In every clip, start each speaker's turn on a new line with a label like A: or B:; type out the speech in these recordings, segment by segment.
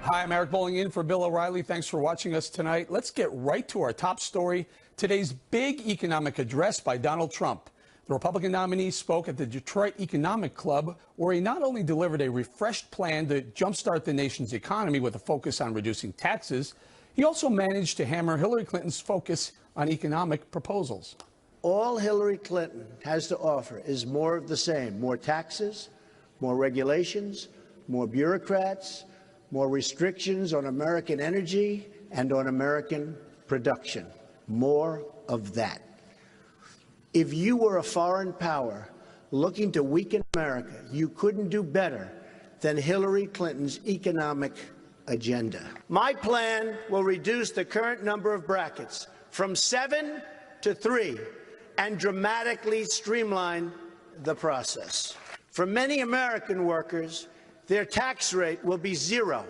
A: Hi, I'm Eric Bowling in for Bill O'Reilly. Thanks for watching us tonight. Let's get right to our top story. Today's big economic address by Donald Trump. The Republican nominee spoke at the Detroit Economic Club, where he not only delivered a refreshed plan to jumpstart the nation's economy with a focus on reducing taxes, he also managed to hammer Hillary Clinton's focus on economic proposals.
B: All Hillary Clinton has to offer is more of the same: more taxes, more regulations, more bureaucrats, more restrictions on American energy and on American production. More of that. If you were a foreign power looking to weaken America, you couldn't do better than Hillary Clinton's economic agenda. My plan will reduce the current number of brackets from 7 to 3 and dramatically streamline the process. For many American workers, their tax rate will be 0.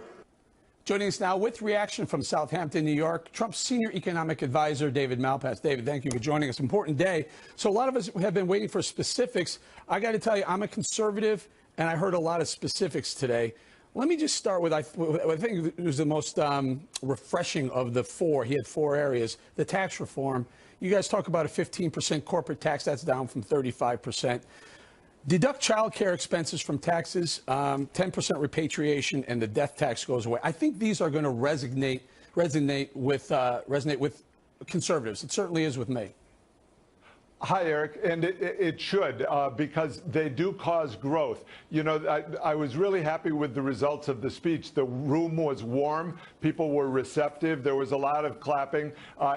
A: Joining us now with reaction from Southampton, New York, Trump's senior economic advisor, David Malpass. David, thank you for joining us. Important day. So a lot of us have been waiting for specifics. I got to tell you, I'm a conservative, and I heard a lot of specifics today. Let me just start with, I think it was the most refreshing of the four. He had 4 areas. The tax reform. You guys talk about a 15% corporate tax. That's down from 35%. Deduct child care expenses from taxes, 10% repatriation, and the death tax goes away. I think these are going to resonate with conservatives. It certainly is with me.
C: Hi, Eric, and it should, because they do cause growth. You know, I was really happy with the results of the speech. The room was warm. People were receptive. There was a lot of clapping,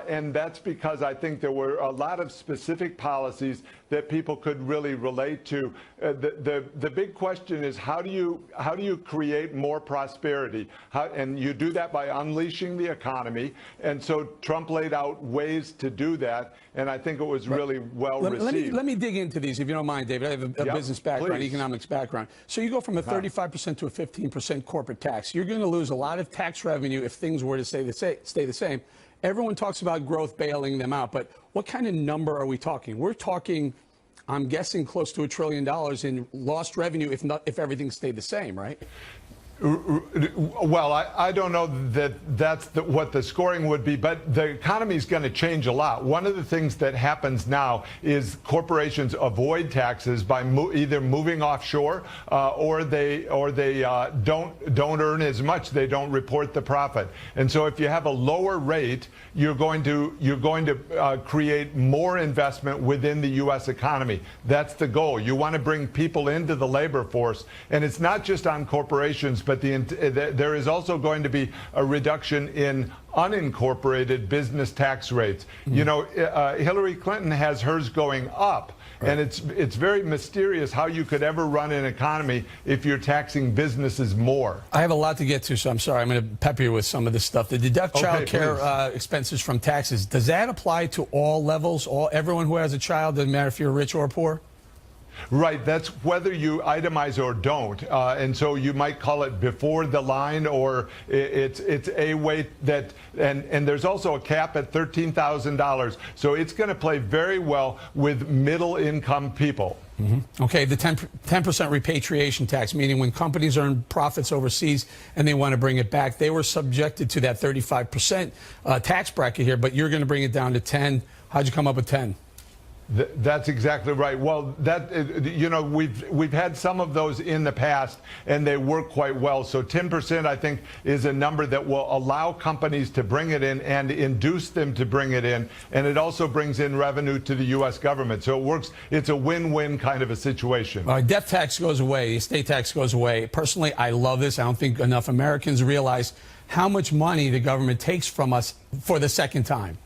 C: and that's because I think there were a lot of specific policies that people could really relate to. The big question is, how do you create more prosperity? And you do that by unleashing the economy. And so Trump laid out ways to do that, and I think it was really well received.
A: Let me dig into these, if you don't mind, David. I have a business background, economics background. So you go from a 35% to a 15% corporate tax. You're going to lose a lot of tax revenue if things were to stay the same. Everyone talks about growth bailing them out, but what kind of number are we talking? We're talking, I'm guessing, close to $1 trillion in lost revenue if everything stayed the same, right?
C: Well, I don't know that that's what the scoring would be, but the economy is going to change a lot. One of the things that happens now is corporations avoid taxes by either moving offshore or they don't earn as much. They don't report the profit, and so if you have a lower rate, you're going to create more investment within the U.S. economy. That's the goal. You want to bring people into the labor force, and it's not just on corporations, but there is also going to be a reduction in unincorporated business tax rates. You know, Hillary Clinton has hers going up. And it's very mysterious how you could ever run an economy if you're taxing businesses more.
A: I have a lot to get to, so I'm sorry. I'm going to pepper you with some of this stuff. The deduct child care expenses from taxes, does that apply to all levels, everyone who has a child, doesn't matter if you're rich or poor?
C: Right. That's whether you itemize or don't. And so you might call it before the line, or it's a way that, and there's also a cap at $13,000. So it's going to play very well with middle income people.
A: Okay, the 10% repatriation tax, meaning when companies earn profits overseas and they want to bring it back, they were subjected to that 35% tax bracket here, but you're going to bring it down to 10. How'd you come up with 10?
C: That's exactly right. Well, you know, we've had some of those in the past, and they work quite well. So 10%, I think, is a number that will allow companies to bring it in and induce them to bring it in, and it also brings in revenue to the U.S. government. So it works. It's a win-win kind of a situation.
A: Death tax goes away. Estate tax goes away. Personally, I love this. I don't think enough Americans realize how much money the government takes from us for the second time.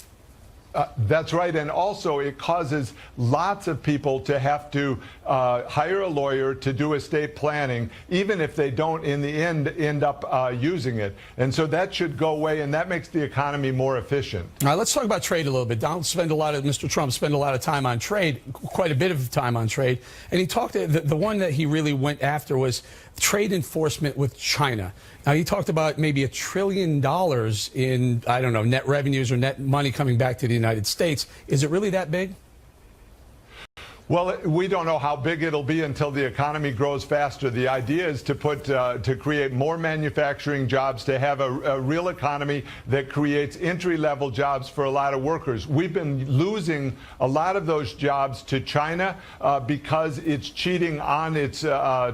C: That's right. And also it causes lots of people to have to hire a lawyer to do estate planning, even if they don't in the end up using it. And so that should go away, and that makes the economy more efficient.
A: All right, let's talk about trade a little bit. Mr. Trump spent a lot of time on trade, quite a bit of time on trade. And he talked, the one that he really went after was trade enforcement with China. Now, he talked about maybe $1 trillion in, I don't know, net revenues or net money coming back to the United States. Is it really that big?
C: Well, we don't know how big it'll be until the economy grows faster. The idea is to to create more manufacturing jobs, to have a real economy that creates entry-level jobs for a lot of workers. We've been losing a lot of those jobs to China because it's cheating on its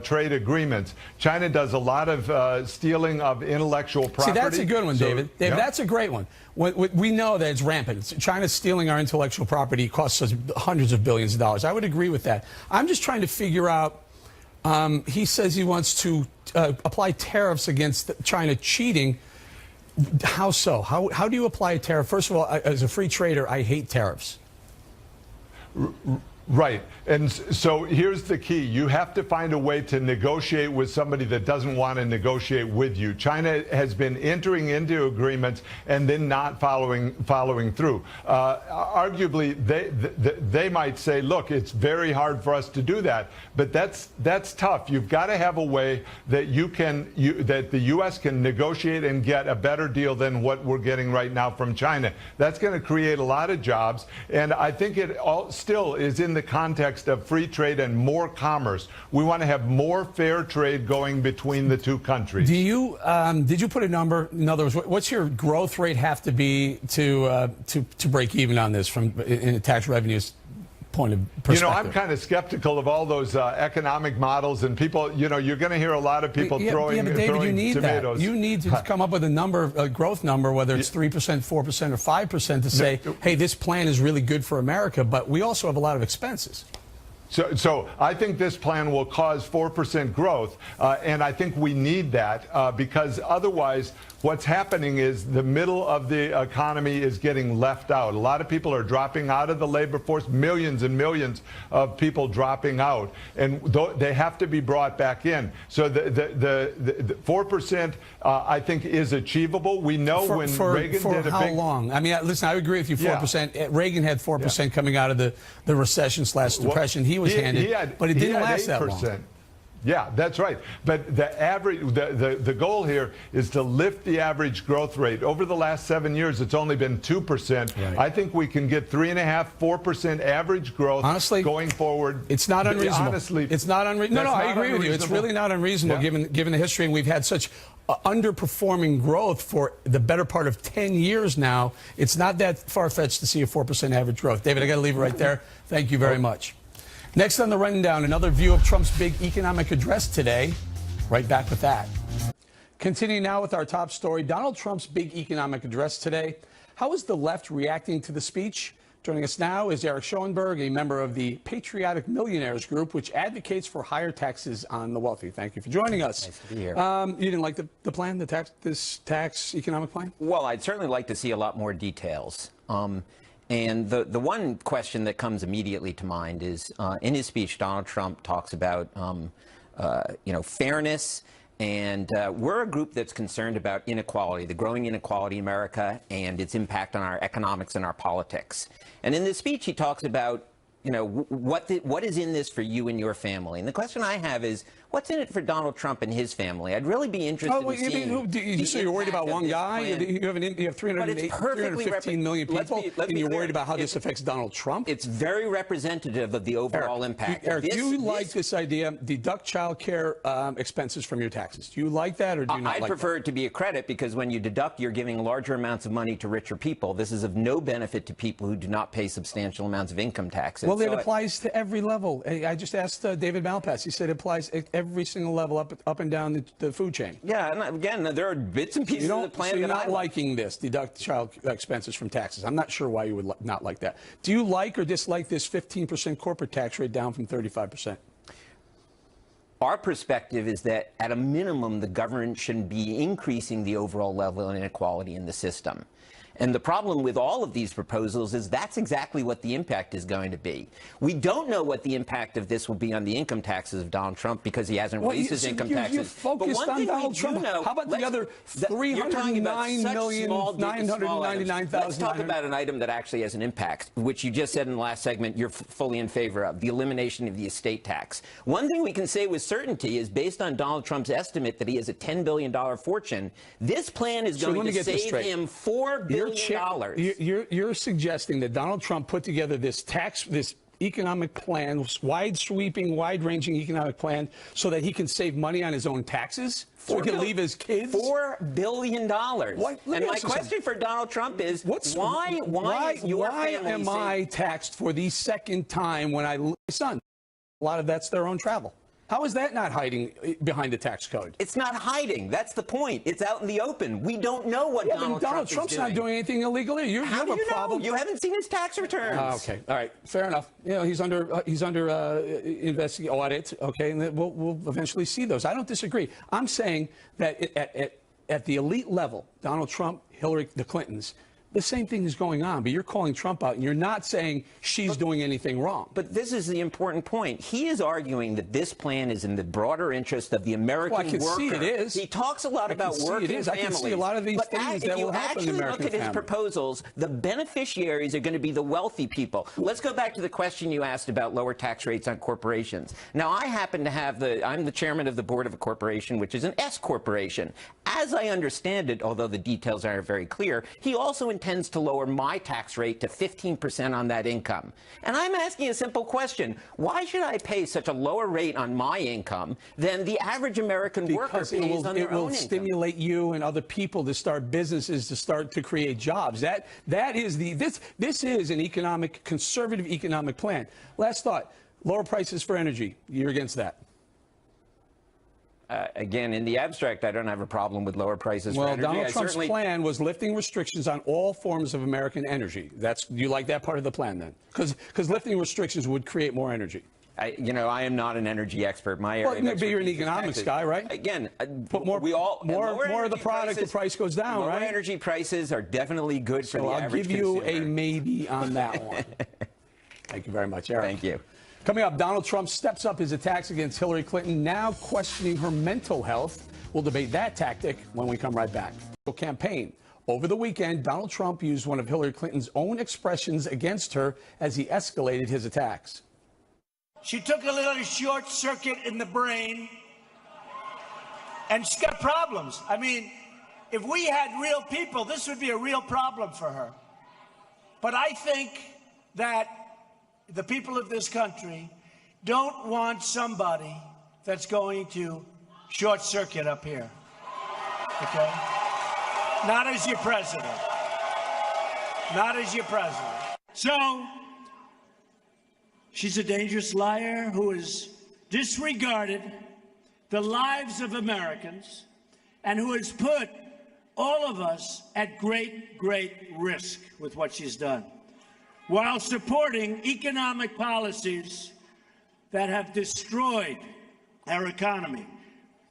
C: trade agreements. China does a lot of stealing of intellectual property.
A: See, that's a good one, David. David,
C: yeah.
A: that's a great one. We know that it's rampant. China's stealing our intellectual property, costs us hundreds of billions of dollars. I would agree with that. I'm just trying to figure out, he says he wants to apply tariffs against China cheating. How so? How do you apply a tariff? First of all, as a free trader, I hate tariffs.
C: Right. And so here's the key. You have to find a way to negotiate with somebody that doesn't want to negotiate with you. China has been entering into agreements and then not following through. Arguably, they might say, look, it's very hard for us to do that. But that's tough. You've got to have a way that that the U.S. can negotiate and get a better deal than what we're getting right now from China. That's going to create a lot of jobs. And I think it all still is in the context of free trade and more commerce. We want to have more fair trade going between the two countries.
A: Do you did you put a number? In other words, what's your growth rate have to be to break even on this from in a tax revenues point of perspective?
C: You know, I'm kind of skeptical of all those economic models, and people, you're going to hear a lot of people throwing
A: but David, you need
C: tomatoes.
A: That. You need to come up with a number, a growth number, whether it's 3%, 4%, or 5%, to say, hey, this plan is really good for America, but we also have a lot of expenses.
C: So I think this plan will cause 4% growth, and I think we need that because otherwise what's happening is the middle of the economy is getting left out. A lot of people are dropping out of the labor force, millions and millions of people dropping out, and they have to be brought back in. So the 4% I think is achievable. We know when Reagan did a
A: how
C: big...
A: long? I mean, listen, I agree with you, 4%. Yeah. Reagan had 4% coming out of the recession/depression. He was handed, but it didn't last 8%. That long.
C: Yeah, that's right. But the average, the goal here is to lift the average growth rate. Over the last 7 years, it's only been 2%. Right. I think we can get 3.5%, 4% average growth. Honestly, going forward.
A: It's not unreasonable.
C: Honestly,
A: it's not unreasonable. No, I agree with you. It's really not unreasonable given the history, and we've had such underperforming growth for the better part of 10 years now. It's not that far-fetched to see a 4% average growth. David, I got to leave it right there. Thank you very much. Next on the rundown, another view of Trump's big economic address today. Right back with that. Continuing now with our top story, Donald Trump's big economic address today. How is the left reacting to the speech? Joining us now is Eric Schoenberg, a member of the Patriotic Millionaires Group, which advocates for higher taxes on the wealthy. Thank you for joining us.
D: Nice to be here.
A: You didn't like the plan, this tax economic plan?
D: Well, I'd certainly like to see a lot more details. And the one question that comes immediately to mind is, in his speech, Donald Trump talks about, fairness. And we're a group that's concerned about inequality, the growing inequality in America and its impact on our economics and our politics. And in this speech, he talks about, what is in this for you and your family? And the question I have is, what's in it for Donald Trump and his family? I'd really be interested in seeing.
A: So you're worried about one guy? You have 315 million people, and you're worried about how this affects Donald Trump?
D: It's very representative of the overall impact.
A: Eric, do you like this idea, deduct child care expenses from your taxes? Do you like that, or do you not like that?
D: I prefer it to be a credit, because when you deduct, you're giving larger amounts of money to richer people. This is of no benefit to people who do not pay substantial amounts of income taxes.
A: Well, it applies to every level. I just asked David Malpass. He said it applies every single level up and down the food chain.
D: Yeah, and again, there are bits and pieces of the plan.
A: So you're not liking this, deduct child expenses from taxes. I'm not sure why you would not like that. Do you like or dislike this 15% corporate tax rate down from 35%?
D: Our perspective is that, at a minimum, the government shouldn't be increasing the overall level of inequality in the system. And the problem with all of these proposals is that's exactly what the impact is going to be. We don't know what the impact of this will be on the income taxes of Donald Trump, because he hasn't raised his income taxes.
A: You're focused on Donald Trump. How about the other 309,999,000?
D: Let's talk about an item that actually has an impact, which you just said in the last segment you're fully in favor of, the elimination of the estate tax. One thing we can say with certainty is, based on Donald Trump's estimate that he has a $10 billion fortune, this plan is going to save him $4 billion.
A: You're suggesting that Donald Trump put together this economic plan, wide-sweeping, wide-ranging economic plan, so that he can save money on his own taxes? So he can leave his kids?
D: $4 billion.
A: What?
D: And my question for Donald Trump is, why is your family
A: am I taxed for the second time when I lose my son? A lot of that's their own travel. How is that not hiding behind the tax code?
D: It's not hiding. That's the point. It's out in the open. We don't know what Donald
A: Trump's
D: is doing.
A: not doing anything illegal. You
D: How
A: have
D: do
A: a
D: you
A: problem.
D: know? You haven't seen his tax returns.
A: Okay, all right, fair enough. You know, he's under audit. Okay, and we'll eventually see those. I don't disagree. I'm saying that at the elite level, Donald Trump, Hillary, the Clintons, the same thing is going on, but you're calling Trump out, and you're not saying she's doing anything wrong.
D: But this is the important point. He is arguing that this plan is in the broader interest of the American worker.
A: I can see it is.
D: He talks a lot about working families.
A: I can see a lot of these things that will happen in the American family. If you actually look at his proposals,
D: the beneficiaries are going to be the wealthy people. Let's go back to the question you asked about lower tax rates on corporations. Now, I happen to have I'm the chairman of the board of a corporation, which is an S corporation. As I understand it, although the details aren't very clear, he also intends to lower my tax rate to 15% on that income. And I'm asking a simple question. Why should I pay such a lower rate on my income than the average American worker pays on their own income?
A: It will stimulate you and other people to start businesses, to create jobs. This is an conservative economic plan. Last thought, lower prices for energy. You're against that?
D: Again, in the abstract, I don't have a problem with lower prices for energy.
A: Well, Donald Trump's plan was lifting restrictions on all forms of American energy. You like that part of the plan, then? Because lifting restrictions would create more energy.
D: I am not an energy expert. My area
A: maybe you're an economics guy, right?
D: Again,
A: put more of the product, the price goes down, right?
D: Lower energy prices are definitely good for the average consumer.
A: I'll give you a maybe on that one. Thank you very much, Eric.
D: Thank you.
A: Coming up, Donald Trump steps up his attacks against Hillary Clinton, now questioning her mental health. We'll debate that tactic when we come right back. Campaign. Over the weekend, Donald Trump used one of Hillary Clinton's own expressions against her as he escalated his attacks.
E: She took a little short circuit in the brain, and she's got problems. I mean, if we had real people, this would be a real problem for her. But I think that the people of this country don't want somebody that's going to short circuit up here. Okay? Not as your president. Not as your president. So, she's a dangerous liar who has disregarded the lives of Americans and who has put all of us at great, great risk with what she's done, while supporting economic policies that have destroyed our economy.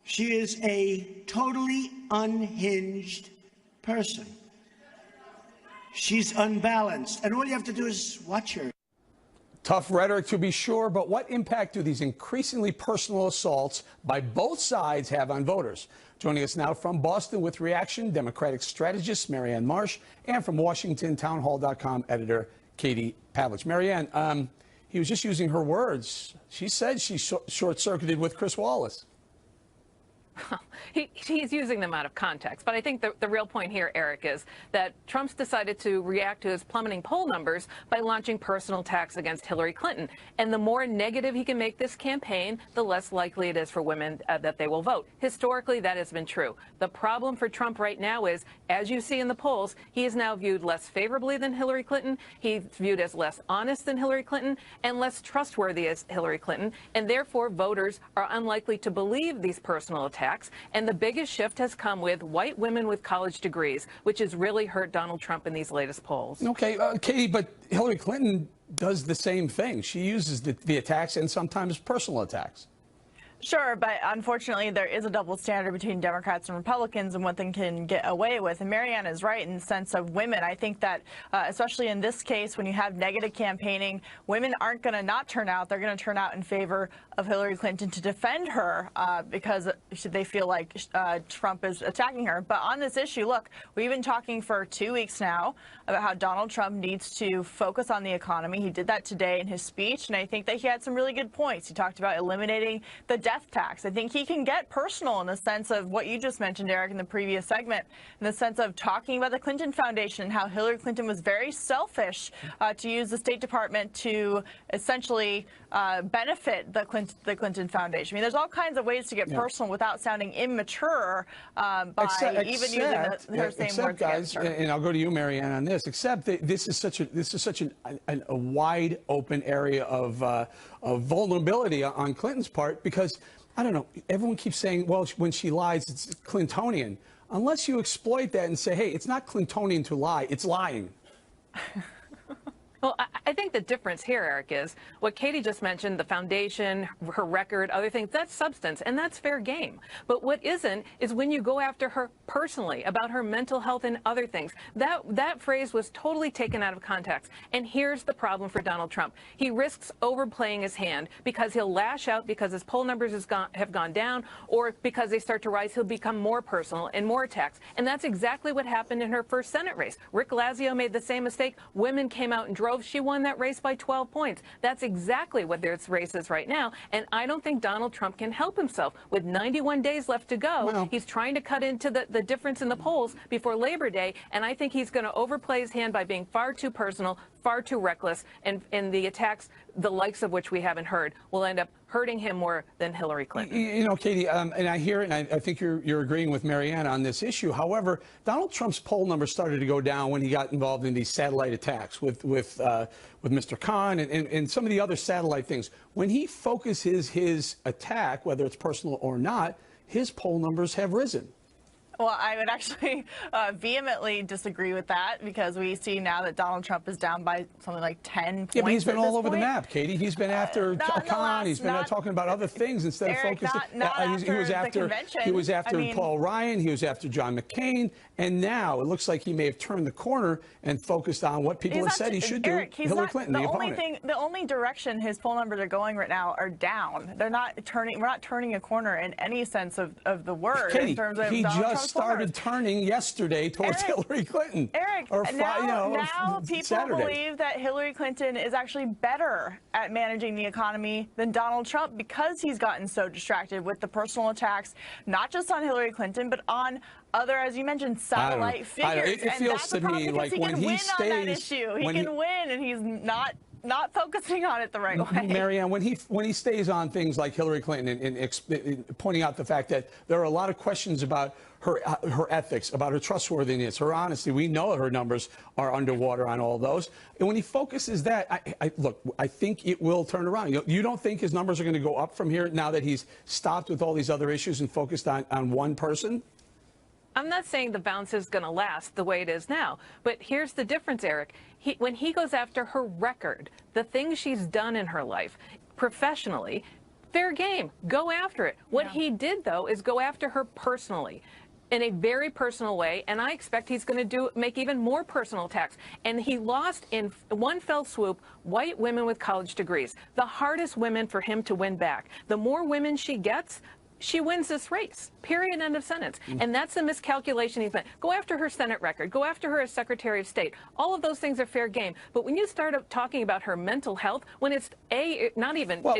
E: She is a totally unhinged person. She's unbalanced, and all you have to do is watch her.
A: Tough rhetoric, to be sure, but what impact do these increasingly personal assaults by both sides have on voters? Joining us now from Boston with reaction, Democratic strategist Marianne Marsh, and from Washington, townhall.com editor Katie Pavlich. Marianne, he was just using her words. She said she short-circuited with Chris Wallace.
F: He's using them out of context. But I think the real point here, Eric, is that Trump's decided to react to his plummeting poll numbers by launching personal attacks against Hillary Clinton. And the more negative he can make this campaign, the less likely it is for women that they will vote. Historically, that has been true. The problem for Trump right now is, as you see in the polls, he is now viewed less favorably than Hillary Clinton. He's viewed as less honest than Hillary Clinton and less trustworthy as Hillary Clinton. And therefore, voters are unlikely to believe these personal attacks. And the biggest shift has come with white women with college degrees, which has really hurt Donald Trump in these latest polls.
A: Okay, Katie, but Hillary Clinton does the same thing. She uses the attacks and sometimes personal attacks.
G: Sure, but unfortunately, there is a double standard between Democrats and Republicans and what they can get away with. And Marianne is right in the sense of women. I think that, especially in this case, when you have negative campaigning, women aren't going to not turn out. They're going to turn out in favor of Hillary Clinton to defend her because they feel like Trump is attacking her. But on this issue, look, we've been talking for 2 weeks now about how Donald Trump needs to focus on the economy. He did that today in his speech, and I think that he had some really good points. He talked about eliminating the death tax. I think he can get personal in the sense of what you just mentioned, Eric, in the previous segment, in the sense of talking about the Clinton Foundation and how Hillary Clinton was very selfish to use the State Department to essentially benefit the Clinton Foundation. I mean, there's all kinds of ways to get personal without sounding immature by even using her same words
A: guys,
G: against her.
A: And I'll go to you, Marianne, on this. Except that this is such a wide open area of vulnerability on Clinton's part, because I don't know. Everyone keeps saying, well, when she lies, it's Clintonian. Unless you exploit that and say, hey, it's not Clintonian to lie, it's lying.
F: Well, I think the difference here, Eric, is what Katie just mentioned, the foundation, her record, other things, that's substance, and that's fair game. But what isn't is when you go after her personally about her mental health and other things. That phrase was totally taken out of context. And here's the problem for Donald Trump. He risks overplaying his hand because he'll lash out because his poll numbers have gone down, or because they start to rise, he'll become more personal and more attacks. And that's exactly what happened in her first Senate race. Rick Lazio made the same mistake. Women came out and drove. She won that race by 12 points. That's exactly what this race is right now. And I don't think Donald Trump can help himself. With 91 days left to go, he's trying to cut into the difference in the polls before Labor Day. And I think he's going to overplay his hand by being far too personal, far too reckless. And the attacks, the likes of which we haven't heard, will end up hurting him more than Hillary Clinton.
A: You know, Katie, and I hear it, and I think you're agreeing with Marianne on this issue. However, Donald Trump's poll numbers started to go down when he got involved in these satellite attacks with Mr. Khan and some of the other satellite things. When he focuses his attack, whether it's personal or not, his poll numbers have risen.
G: Well, I would actually vehemently disagree with that, because we see now that Donald Trump is down by something like 10 points.
A: Yeah, but he's been all over the
G: point.
A: map, Katie. He's been after Khan. He's been talking about other things instead
G: Eric,
A: of focusing. He was after Paul Ryan. He was after John McCain. And now it looks like he may have turned the corner and focused on what people have said he should do.
G: Eric,
A: Hillary Clinton, the opponent.
G: The only direction his poll numbers are going right now are down. They're not turning. We're not turning a corner in any sense of the word.
A: Katie,
G: in terms of
A: he
G: Donald
A: just
G: Trump's
A: started turning yesterday towards Hillary Clinton.
G: Eric, now people
A: Saturday.
G: believe that Hillary Clinton is actually better at managing the economy than Donald Trump, because he's gotten so distracted with the personal attacks, not just on Hillary Clinton, but on other, as you mentioned, satellite figures.
A: It feels to me like when he stays,
G: on that issue. He can win, and he's not focusing on it the right way.
A: Marianne, when he stays on things like Hillary Clinton and pointing out the fact that there are a lot of questions about her ethics, about her trustworthiness, her honesty. We know her numbers are underwater on all those. And when he focuses that, look, I think it will turn around. You don't think his numbers are going to go up from here now that he's stopped with all these other issues and focused on one person?
F: I'm not saying the bounce is going to last the way it is now, but here's the difference, Eric. When he goes after her record, the things she's done in her life professionally, fair game. Go after it. What he did, though, is go after her personally, in a very personal way, and I expect he's going to make even more personal attacks. And he lost in one fell swoop white women with college degrees, the hardest women for him to win back. The more women she gets, she wins this race, period, end of sentence. And that's the miscalculation he's made. Go after her Senate record. Go after her as Secretary of State. All of those things are fair game. But when you start talking about her mental health, when it's A, not even
A: look,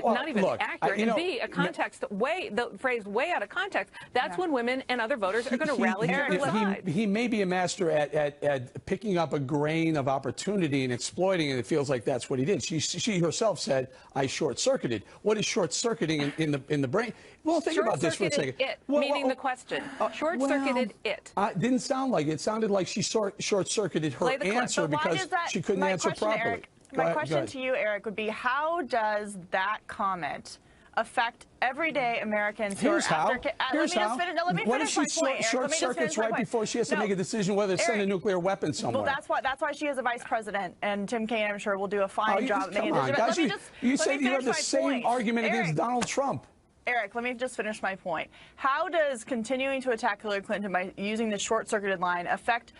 F: accurate, and B, the phrase way out of context, that's when women and other voters are going to rally to her side.
A: He may be a master at picking up a grain of opportunity and exploiting it. It feels like that's what he did. She herself said, I short-circuited. What is short-circuiting in the brain? Well, think about this for a second.
F: Meaning the question. Short-circuited it.
A: Didn't sound like it. It sounded like she short-circuited her answer because she couldn't answer properly.
G: Eric, my question to you, Eric, would be, how does that comment affect everyday Americans who are after...
A: Here's how.
G: Let me finish my point, Eric.
A: Short-circuits right before she has to make a decision whether to send a nuclear weapon somewhere.
G: Well, that's why she is a vice president, and Tim Kaine, I'm sure, will do a fine job at making a decision.
A: You said you have the same argument against Donald Trump.
G: Eric, let me just finish my point. How does continuing to attack Hillary Clinton by using the short-circuited line affect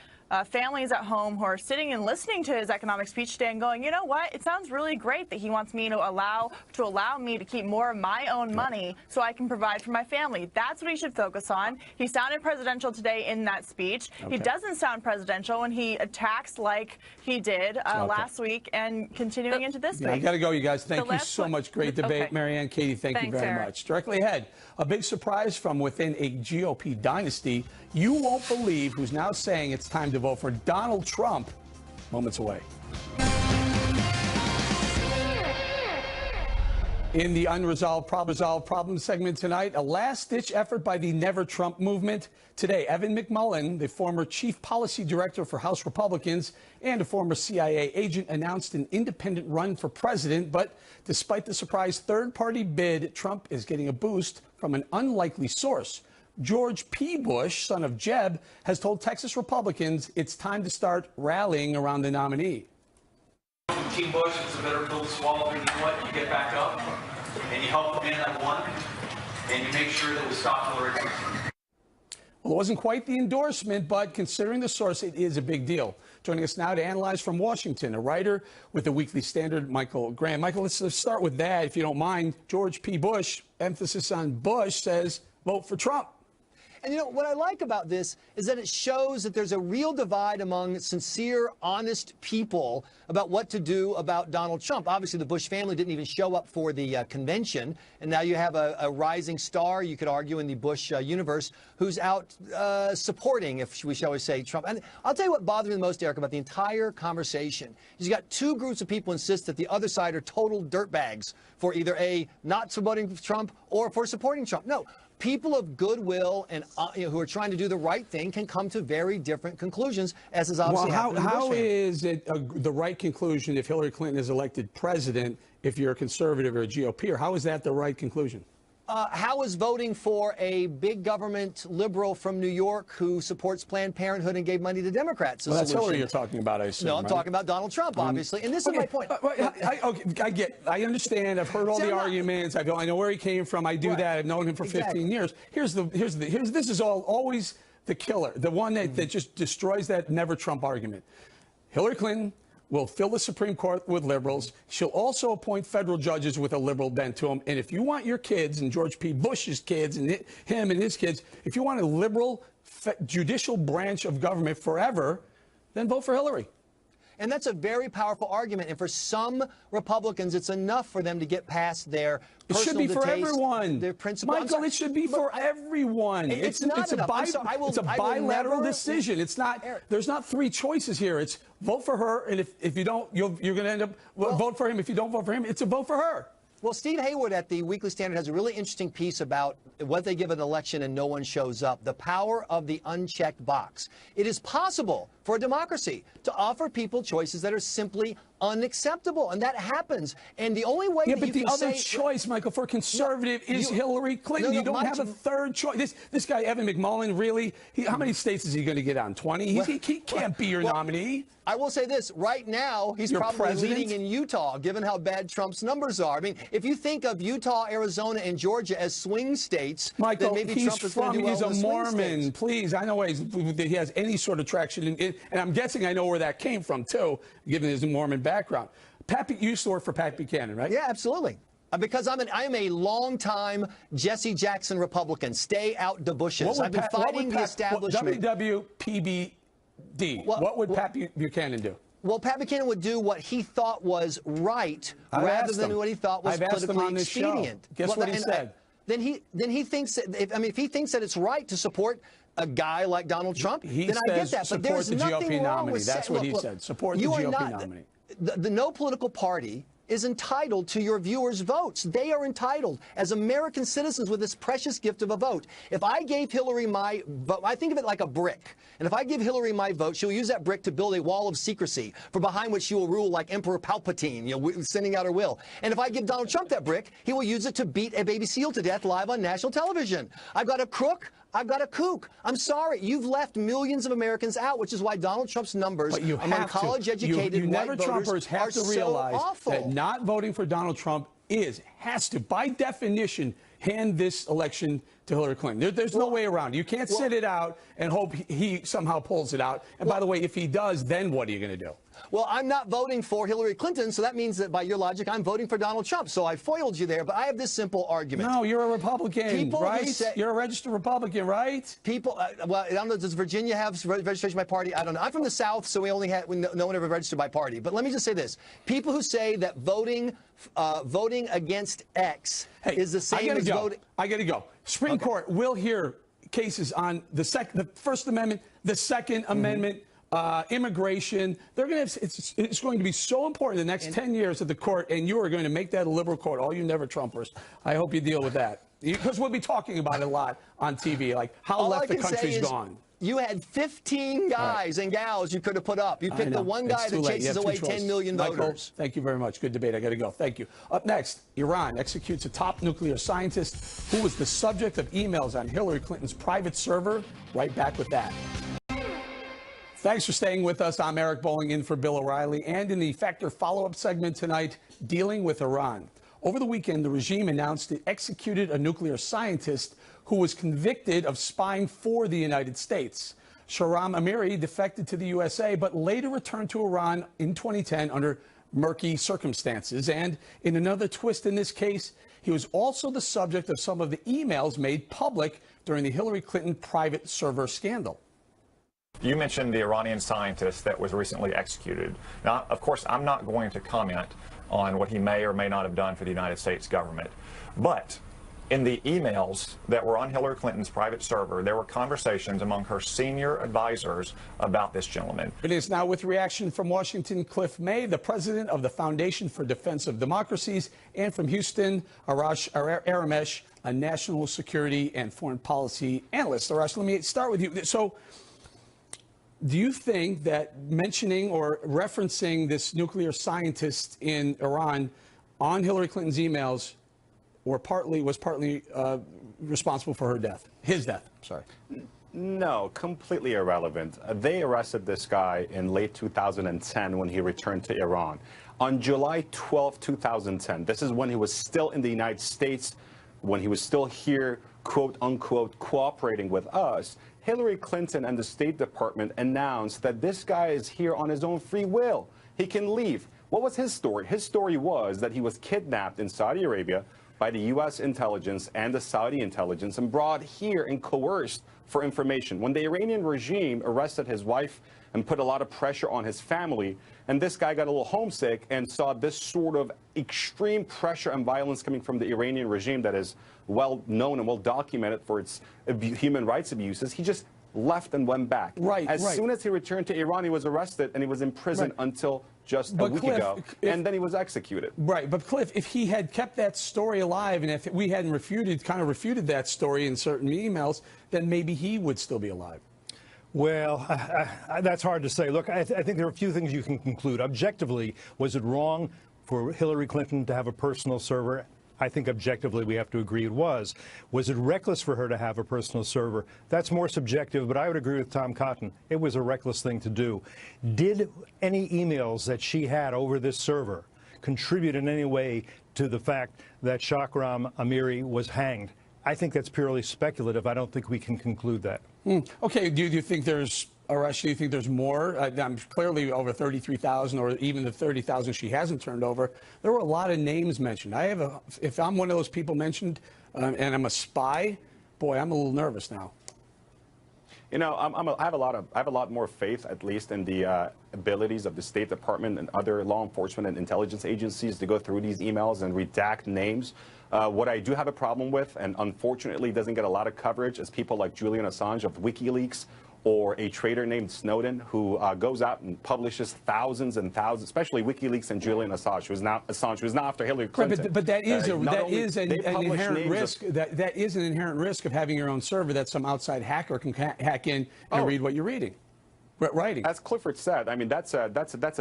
G: families at home who are sitting and listening to his economic speech today and going, you know what, it sounds really great that he wants me to allow me to keep more of my own money so I can provide for my family. That's what he should focus on. He sounded presidential today in that speech. He doesn't sound presidential when he attacks like he did last week and continuing into this week.
A: I got to go, you guys. Thank you so much. Great debate. Marianne, Katie, thank you very much. Directly ahead, a big surprise from within a GOP dynasty. You won't believe who's now saying it's time to vote for Donald Trump. Moments away. In the unresolved problem segment tonight, a last-ditch effort by the Never Trump movement. Today, Evan McMullin, the former chief policy director for House Republicans and a former CIA agent, announced an independent run for president. But despite the surprise third-party bid, Trump is getting a boost from an unlikely source. George P. Bush, son of Jeb, has told Texas Republicans it's time to start rallying around the nominee.
H: Team Bush, it's a bitter pill to swallow, but you know what? You get back up and you help the man that won, and you make sure that we stop Hillary Clinton.
A: Well, it wasn't quite the endorsement, but considering the source, it is a big deal. Joining us now to analyze from Washington, a writer with the Weekly Standard, Michael Graham. Michael, let's start with that, if you don't mind. George P. Bush, emphasis on Bush, says vote for Trump.
I: And, you know, what I like about this is that it shows that there's a real divide among sincere, honest people about what to do about Donald Trump. Obviously, the Bush family didn't even show up for the convention. And now you have a rising star, you could argue, in the Bush universe who's out supporting, if we shall say, Trump. And I'll tell you what bothers me the most, Eric, about the entire conversation is you got two groups of people insist that the other side are total dirtbags for either not supporting Trump or for supporting Trump. No. People of goodwill and who are trying to do the right thing can come to very different conclusions, as is obviously happening.
A: How is it the right conclusion if Hillary Clinton is elected president, if you're a conservative or a GOP, or how is that the right conclusion?
I: How is voting for a big government liberal from New York who supports Planned Parenthood and gave money to Democrats?
A: Well, that's Hillary you're talking about, I assume.
I: No, I'm talking about Donald Trump, obviously. And this is my point.
A: I understand. I've heard all the arguments. I know where he came from. I do that. I've known him for 15 years. This is always the killer, the one that just destroys that Never Trump argument. Hillary Clinton will fill the Supreme Court with liberals. She'll also appoint federal judges with a liberal bent to them. And if you want your kids, and George P. Bush's kids, and him and his kids, if you want a liberal judicial branch of government forever, then vote for Hillary.
I: And that's a very powerful argument. And for some Republicans, it's enough for them to get past their personal
A: distaste,
I: for
A: everyone.
I: Their principle.
A: Michael, it should be for everyone.
I: It's a
A: bilateral decision. It's not. There's not three choices here. It's vote for her, and if you don't, you're going to end up vote for him. If you don't vote for him, it's a vote for her.
I: Well, Steve Hayward at the Weekly Standard has a really interesting piece about what they give an election and no one shows up, the power of the unchecked box. It is possible for a democracy to offer people choices that are simply unacceptable, and that happens. And the only way that
A: but
I: you
A: the
I: can
A: other
I: say,
A: choice, Michael, for conservative is Hillary Clinton. You don't have a third choice. This guy, Evan McMullin, really, how many states is he going to get on? 20? He can't be your nominee.
I: I will say this. Right now, he's probably leading in Utah, given how bad Trump's numbers are. I mean, if you think of Utah, Arizona, and Georgia as swing states,
A: Michael,
I: then maybe Trump is going to do well
A: he's
I: in the
A: a
I: swing
A: Mormon.
I: states.
A: Please, I know he has any sort of traction. And I'm guessing I know where that came from, too, given his Mormon background. You used to work for Pat Buchanan, right?
I: Yeah, absolutely. Because I am a long-time Jesse Jackson Republican. Stay out the bushes. I've been fighting the establishment.
A: WWPBD. What would Pat Buchanan do?
I: Well, Pat Buchanan would do what he thought was right rather than what he thought was politically expedient.
A: Guess what he said?
I: Then he thinks that, if he thinks that it's right to support a guy like Donald Trump, then I get that. But there's nothing wrong with
A: That's what he said. Support the GOP nominee.
I: The no political party is entitled to your viewers' votes. They are entitled as American citizens with this precious gift of a vote. If I gave Hillary my vote, I think of it like a brick. And if I give Hillary my vote, she'll use that brick to build a wall of secrecy for behind which she will rule like Emperor Palpatine, sending out her will. And if I give Donald Trump that brick, he will use it to beat a baby seal to death live on national television. I've got a crook. I've got a kook. I'm sorry. You've left millions of Americans out, which is why Donald Trump's numbers among college-educated white voters
A: have to realize that not voting for Donald Trump by definition, hand this election to Hillary Clinton. There's no way around it. You can't sit it out and hope he somehow pulls it out. And by the way, if he does, then what are you going to do?
I: Well, I'm not voting for Hillary Clinton, so that means that by your logic, I'm voting for Donald Trump. So I foiled you there, but I have this simple argument.
A: No, you're a Republican,
I: People
A: right? You're a registered Republican, right?
I: People, well, I don't know, does Virginia have registration by party? I don't know. I'm from the South, so we only had, no one ever registered by party. But let me just say this. People who say that voting against X is the same as voting.
A: I got to go. Supreme Court will hear cases on the First Amendment, the Second Amendment, immigration. They're going to. It's going to be so important in the next 10 years at the court, and you are going to make that a liberal court. All you never Trumpers. I hope you deal with that, because we'll be talking about it a lot on TV, like how left the country's gone.
I: You had 15 guys and gals you could have put up. You picked the one guy that chases away 10 million voters.
A: Michael, thank you very much. Good debate. I got to go. Thank you. Up next, Iran executes a top nuclear scientist who was the subject of emails on Hillary Clinton's private server. Right back with that. Thanks for staying with us. I'm Eric Bowling in for Bill O'Reilly. And in the Factor follow-up segment tonight, dealing with Iran. Over the weekend, the regime announced it executed a nuclear scientist who was convicted of spying for the United States. Shahram Amiri defected to the USA, but later returned to Iran in 2010 under murky circumstances. And in another twist in this case, he was also the subject of some of the emails made public during the Hillary Clinton private server scandal.
J: You mentioned the Iranian scientist that was recently executed. Now, of course, I'm not going to comment on what he may or may not have done for the United States government. But in the emails that were on Hillary Clinton's private server, there were conversations among her senior advisors about this gentleman.
A: It is now with reaction from Washington, Cliff May, the president of the Foundation for Defense of Democracies, and from Houston, Arash Aramesh, a national security and foreign policy analyst. Arash, let me start with you. So, do you think that mentioning or referencing this nuclear scientist in Iran on Hillary Clinton's emails was partly responsible for her death, his death? Sorry.
K: No, completely irrelevant. They arrested this guy in late 2010 when he returned to Iran. On July 12, 2010, this is when he was still in the United States, when he was still here, quote unquote, cooperating with us. Hillary Clinton and the State Department announced that this guy is here on his own free will. He can leave. What was his story? His story was that he was kidnapped in Saudi Arabia by the U.S. intelligence and the Saudi intelligence and brought here and coerced for information. When the Iranian regime arrested his wife and put a lot of pressure on his family, and this guy got a little homesick and saw this sort of extreme pressure and violence coming from the Iranian regime that is well known and well documented for its human rights abuses, he just left and went back. As soon as he returned to Iran, he was arrested and he was in prison until just a week ago, and then he was executed.
A: Right, but Cliff, if he had kept that story alive, and if we hadn't refuted that story in certain emails, then maybe he would still be alive.
L: Well, that's hard to say. Look, I think there are a few things you can conclude. Objectively, was it wrong for Hillary Clinton to have a personal server? I think objectively we have to agree it was. Was it reckless for her to have a personal server? That's more subjective, but I would agree with Tom Cotton. It was a reckless thing to do. Did any emails that she had over this server contribute in any way to the fact that Shahram Amiri was hanged? I think that's purely speculative. I don't think we can conclude that.
A: Okay, do you think there's, Arash, do you think there's more? Clearly over 33,000 or even the 30,000 she hasn't turned over. There were a lot of names mentioned. If I'm one of those people mentioned and I'm a spy, boy, I'm a little nervous now.
K: You know, I have a lot more faith, at least, in the abilities of the State Department and other law enforcement and intelligence agencies to go through these emails and redact names. What I do have a problem with, and unfortunately doesn't get a lot of coverage, is people like Julian Assange of WikiLeaks, or a traitor named Snowden, who goes out and publishes thousands and thousands, especially WikiLeaks and Julian Assange, who's now after Hillary Clinton.
A: But that is an inherent risk. That is an inherent risk of having your own server that some outside hacker can hack in and read what you're reading. Writing.
K: As Clifford said, I mean, that's a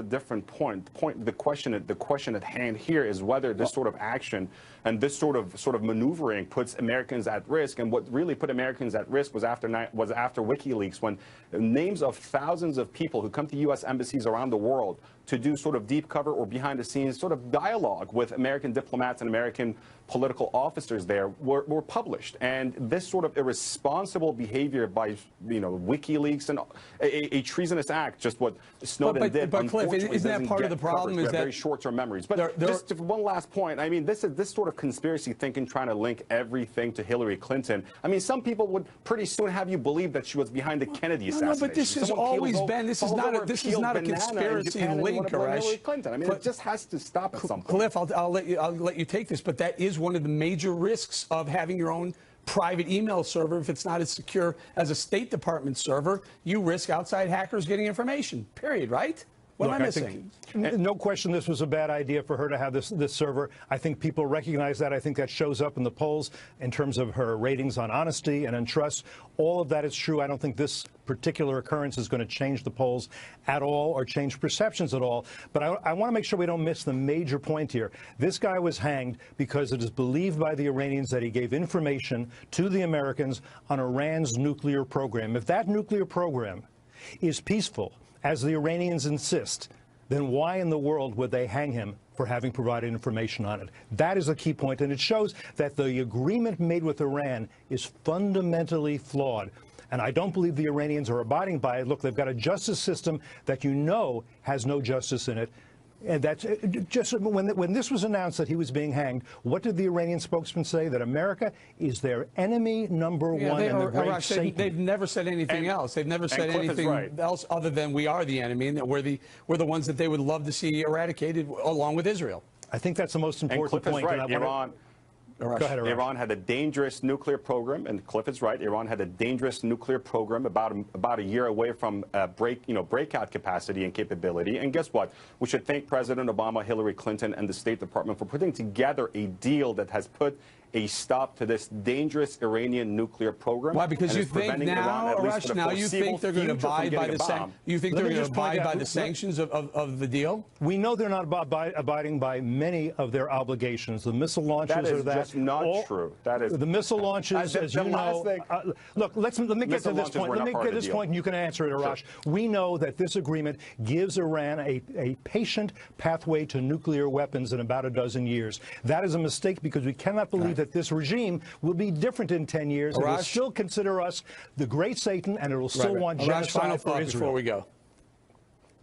K: different point. The question at hand here is whether this sort of action and this sort of maneuvering puts Americans at risk. And what really put Americans at risk was after WikiLeaks, when names of thousands of people who come to U.S. embassies around the world to do sort of deep cover or behind the scenes sort of dialogue with American diplomats and American political officers there were published. And this sort of irresponsible behavior by, WikiLeaks and a treasonous act, just what Snowden did.
A: But Cliff, isn't that part of the problem?
K: Is that very short-term memories? But just one last point. I mean, this sort of conspiracy thinking, trying to link everything to Hillary Clinton. I mean, some people would pretty soon have you believe that she was behind the Kennedy assassination.
A: No, but this has always been. This is not a conspiracy link,
K: Hillary Clinton. I mean, it just has to stop at some point.
A: Cliff, I'll let you take this, but that is one of the major risks of having your own private email server. If it's not as secure as a State Department server, you risk outside hackers getting information, period, right? What am I missing?
L: No question this was a bad idea for her to have this server. I think people recognize that. I think that shows up in the polls in terms of her ratings on honesty and on trust. All of that is true. I don't think this particular occurrence is going to change the polls at all or change perceptions at all. But I want to make sure we don't miss the major point here. This guy was hanged because it is believed by the Iranians that he gave information to the Americans on Iran's nuclear program. If that nuclear program is peaceful, as the Iranians insist, then why in the world would they hang him for having provided information on it? That is a key point, and it shows that the agreement made with Iran is fundamentally flawed. And I don't believe the Iranians are abiding by it. Look, they've got a justice system that has no justice in it. And that's just when this was announced that he was being hanged, what did the Iranian spokesman say? That America is their enemy number one and the great Satan.
A: They've never said anything else. They've never said anything else other than we are the enemy and that we're the ones that they would love to see eradicated along with Israel.
L: I think that's the most important point.
K: Iran had a dangerous nuclear program, and Cliff is right. Iran had a dangerous nuclear program about a year away from breakout capacity and capability. And guess what? We should thank President Obama, Hillary Clinton, and the State Department for putting together a deal that has put a stop to this dangerous Iranian nuclear program.
A: Why? Because you think now, Arash, now you think they're going to abide by the sanctions of the deal?
L: We know they're not abiding by many of their obligations. The missile launches are that.
K: That is just not true. That is
L: the missile launches, as you know. Look, let me get to this point. Let me get to this point, and you can answer it, Arash. Sure. We know that this agreement gives Iran a patient pathway to nuclear weapons in about a dozen years. That is a mistake because we cannot believe that this regime will be different in 10 years. It will still consider us the great Satan, and it will still want genocide for Israel.
A: Before we go.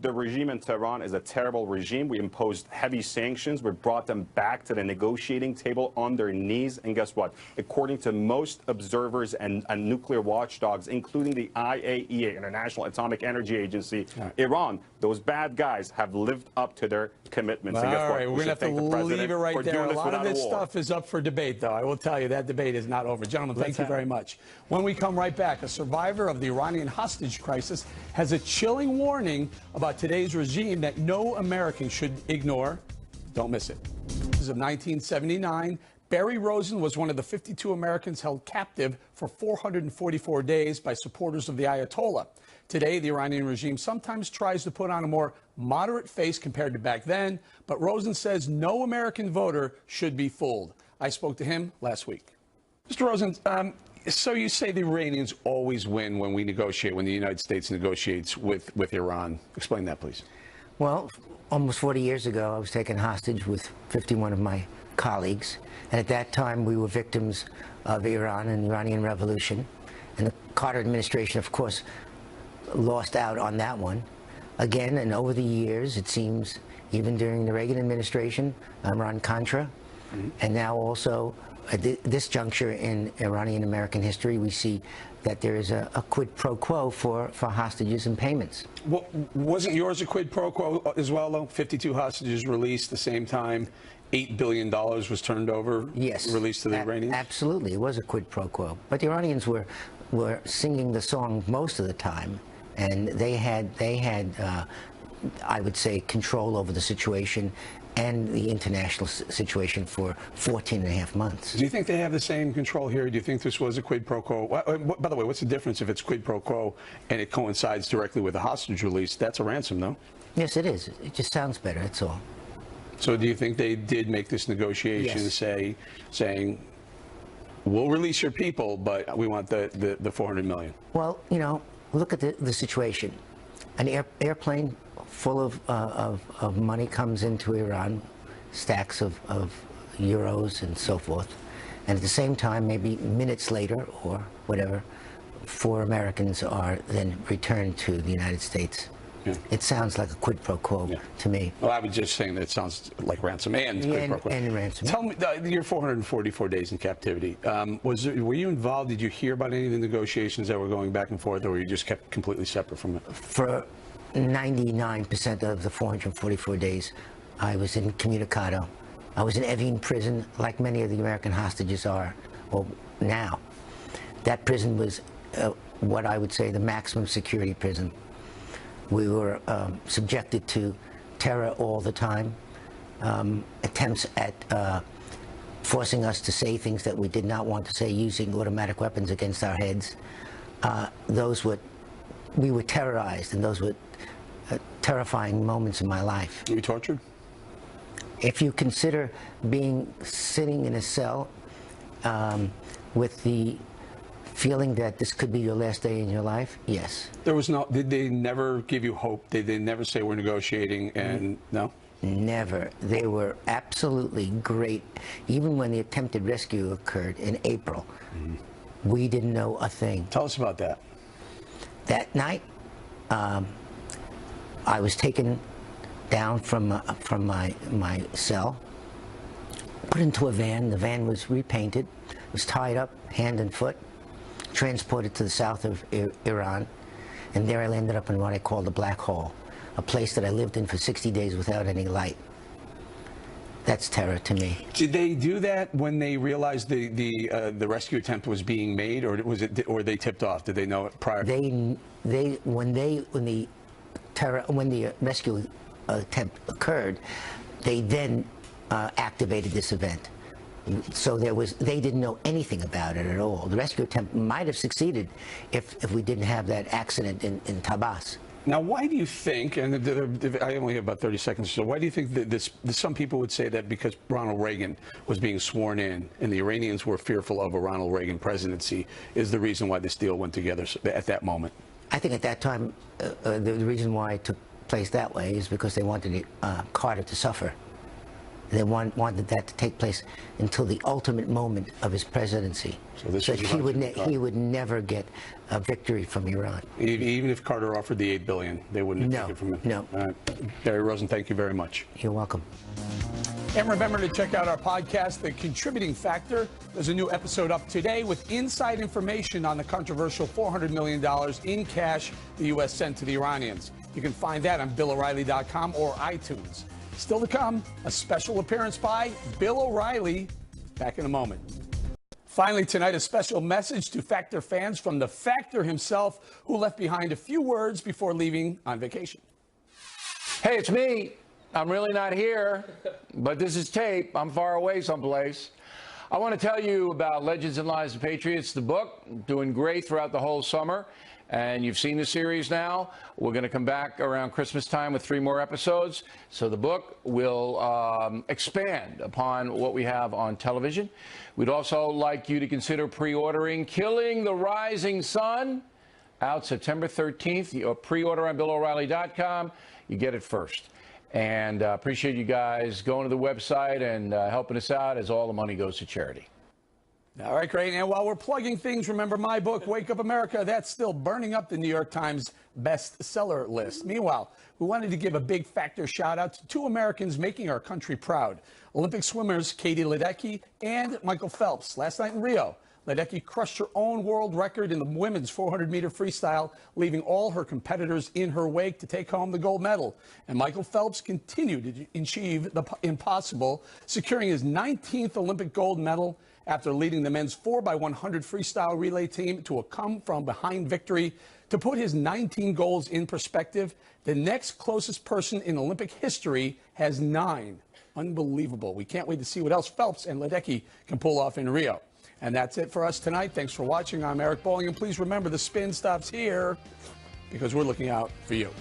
K: The regime in Tehran is a terrible regime. We imposed heavy sanctions. We brought them back to the negotiating table on their knees. And guess what? According to most observers and nuclear watchdogs, including the IAEA, International Atomic Energy Agency, Iran, those bad guys have lived up to their commitments.
A: All right, we're going to have to leave it right there. A lot of this stuff is up for debate, though. I will tell you, that debate is not over. Gentlemen, thank you very much. When we come right back, a survivor of the Iranian hostage crisis has a chilling warning about today's regime that no American should ignore. Don't miss it. This is of 1979. Barry Rosen was one of the 52 Americans held captive for 444 days by supporters of the Ayatollah. Today, the Iranian regime sometimes tries to put on a more moderate face compared to back then, but Rosen says no American voter should be fooled. I spoke to him last week. Mr. Rosen, so you say the Iranians always win when we negotiate, when the United States negotiates with Iran. Explain that, please.
M: Well, almost 40 years ago, I was taken hostage with 51 of my colleagues. And at that time, we were victims of Iran and the Iranian Revolution. And the Carter administration, of course, lost out on that one. Again, and over the years, it seems, even during the Reagan administration, Iran-Contra, and now also at this juncture in Iranian-American history, we see that there is a quid pro quo for hostages and payments.
A: Well, wasn't yours a quid pro quo as well, though? 52 hostages released the same time. $8 billion was turned over, released to the Iranians?
M: Absolutely. It was a quid pro quo. But the Iranians were singing the song most of the time, and they had I would say, control over the situation and the international situation for 14 and a half months.
A: Do you think they have the same control here? Do you think this was a quid pro quo? By the way, what's the difference if it's quid pro quo and it coincides directly with a hostage release? That's a ransom, no?
M: Yes, it is. It just sounds better, that's all.
A: So do you think they did make this negotiation saying, we'll release your people, but we want the $400 million?
M: Well, you know, look at the situation. An airplane full of money comes into Iran, stacks of euros and so forth. And at the same time, maybe minutes later or whatever, 4 Americans are then returned to the United States. Yeah. It sounds like a quid pro quo to me.
A: Well, I was just saying that it sounds like ransom and quid pro quo.
M: And ransom.
A: Tell me, you're 444 days in captivity. Were you involved? Did you hear about any of the negotiations that were going back and forth, or were you just kept completely separate from it?
M: For 99% of the 444 days, I was incommunicado. I was in Evin prison, like many of the American hostages are, well, now. That prison was what I would say the maximum security prison. We were subjected to terror all the time, attempts at forcing us to say things that we did not want to say, using automatic weapons against our heads. We were terrorized, and those were terrifying moments in my life.
A: Were you tortured?
M: If you consider sitting in a cell with the feeling that this could be your last day in your life, yes.
A: Did they never give you hope? Did they never say we're negotiating and no?
M: Never. They were absolutely great. Even when the attempted rescue occurred in April, we didn't know a thing.
A: Tell us about that.
M: That night, I was taken down from my cell, put into a van. The van was repainted, was tied up hand and foot, transported to the south of Iran, and there I landed up in what I call the black hole, a place that I lived in for 60 days without any light. That's terror to me.
A: Did they do that when they realized the rescue attempt was being made, or or they tipped off? Did they know it prior?
M: When the rescue attempt occurred, they then activated this event. So they didn't know anything about it at all. The rescue attempt might have succeeded if we didn't have that accident in Tabas.
A: Now, why do you think, and I only have about 30 seconds, so why do you think that some people would say that because Ronald Reagan was being sworn in and the Iranians were fearful of a Ronald Reagan presidency is the reason why this deal went together at that moment?
M: I think at that time, the reason why it took place that way is because they wanted Carter to suffer. They wanted that to take place until the ultimate moment of his presidency. So he would never get a victory from Iran.
A: Even if Carter offered the $8 billion, they wouldn't take it from him.
M: No.
A: Barry Rosen, thank you very much.
M: You're welcome.
A: And remember to check out our podcast, The Contributing Factor. There's a new episode up today with inside information on the controversial $400 million in cash the U.S. sent to the Iranians. You can find that on BillO'Reilly.com or iTunes. Still to come, a special appearance by Bill O'Reilly. Back in a moment. Finally tonight, a special message to Factor fans from the Factor himself, who left behind a few words before leaving on vacation.
N: Hey, it's me. I'm really not here, but this is tape. I'm far away someplace. I want to tell you about Legends and Lies of Patriots, the book, doing great throughout the whole summer. And you've seen the series now. We're going to come back around Christmas time with 3 more episodes. So the book will expand upon what we have on television. We'd also like you to consider pre-ordering Killing the Rising Sun, out September 13th. You pre-order on BillO'Reilly.com. You get it first. And appreciate you guys going to the website and helping us out, as all the money goes to charity.
A: All right, great. And while we're plugging things, remember my book, Wake Up America. That's still burning up the New York Times bestseller list. Meanwhile, we wanted to give a big Factor shout out to 2 Americans making our country proud. Olympic swimmers Katie Ledecky and Michael Phelps. Last night in Rio, Ledecky crushed her own world record in the women's 400-meter freestyle, leaving all her competitors in her wake to take home the gold medal. And Michael Phelps continued to achieve the impossible, securing his 19th Olympic gold medal after leading the men's 4x100 freestyle relay team to a come-from-behind victory. To put his 19 goals in perspective, the next closest person in Olympic history has 9. Unbelievable. We can't wait to see what else Phelps and Ledecky can pull off in Rio. And that's it for us tonight. Thanks for watching. I'm Eric Bolling, and please remember the spin stops here because we're looking out for you.